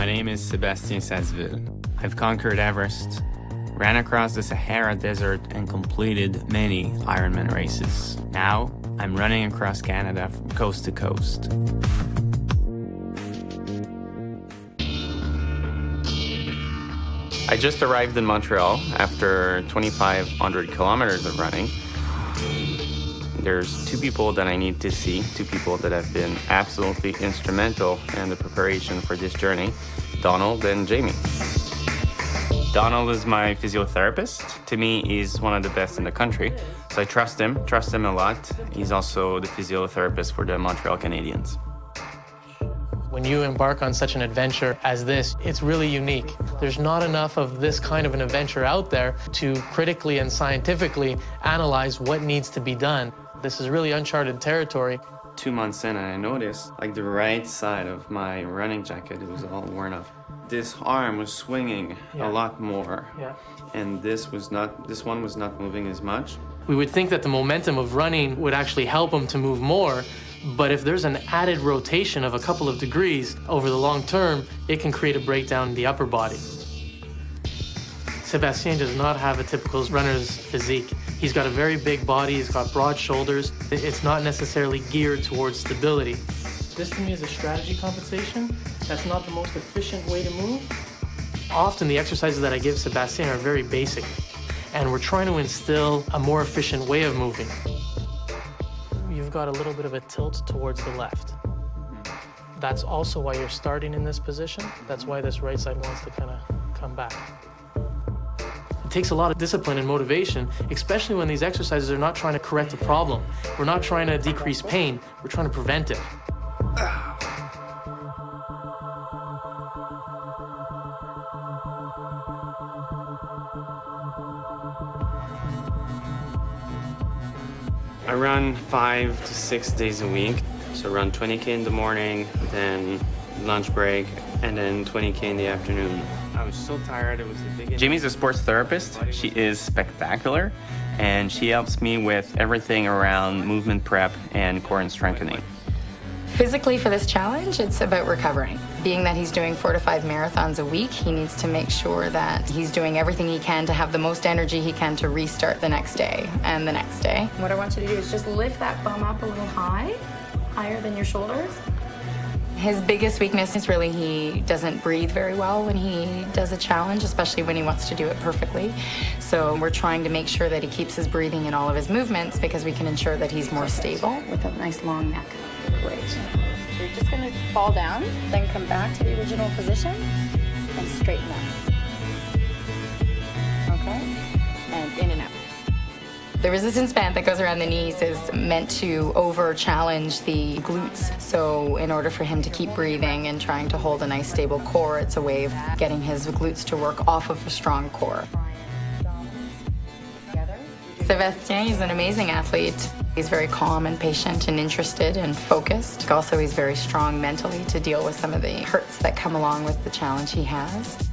My name is Sébastien Sasseville. I've conquered Everest, ran across the Sahara Desert, and completed many Ironman races. Now, I'm running across Canada from coast to coast. I just arrived in Montreal after 2,500 kilometers of running. There's two people that I need to see, two people that have been absolutely instrumental in the preparation for this journey, Donald and Jamie. Donald is my physiotherapist. To me, he's one of the best in the country, so I trust him a lot. He's also the physiotherapist for the Montreal Canadiens. When you embark on such an adventure as this, it's really unique. There's not enough of this kind of an adventure out there to critically and scientifically analyze what needs to be done. This is really uncharted territory. 2 months in, and I noticed, like, the right side of my running jacket, it was all worn off. This arm was swinging a lot more, and this one was not moving as much. We would think that the momentum of running would actually help him to move more, but if there's an added rotation of a couple of degrees over the long term, it can create a breakdown in the upper body. Sébastien does not have a typical runner's physique. He's got a very big body, he's got broad shoulders. It's not necessarily geared towards stability. This to me is a strategy compensation. That's not the most efficient way to move. Often the exercises that I give Sébastien are very basic, and we're trying to instill a more efficient way of moving. You've got a little bit of a tilt towards the left. That's also why you're starting in this position. That's why this right side wants to kind of come back. It takes a lot of discipline and motivation, especially when these exercises are not trying to correct a problem. We're not trying to decrease pain, we're trying to prevent it. I run 5 to 6 days a week. So I run 20K in the morning, then lunch break, and then 20K in the afternoon. I was so tired, it was the biggest... Jamie's a sports therapist. She is spectacular, and she helps me with everything around movement prep and core and strengthening. Physically, for this challenge, it's about recovering. Being that he's doing 4 to 5 marathons a week, he needs to make sure that he's doing everything he can to have the most energy he can to restart the next day and the next day. What I want you to do is just lift that bum up a little high, higher than your shoulders. His biggest weakness is really he doesn't breathe very well when he does a challenge, especially when he wants to do it perfectly. So we're trying to make sure that he keeps his breathing in all of his movements because we can ensure that he's more stable. With a nice long neck. Great. So you're just going to fall down, then come back to the original position and straighten up. Okay? And in and out. The resistance band that goes around the knees is meant to over-challenge the glutes. So in order for him to keep breathing and trying to hold a nice stable core, it's a way of getting his glutes to work off of a strong core. Sébastien, he's an amazing athlete. He's very calm and patient and interested and focused. Also, he's very strong mentally to deal with some of the hurts that come along with the challenge he has.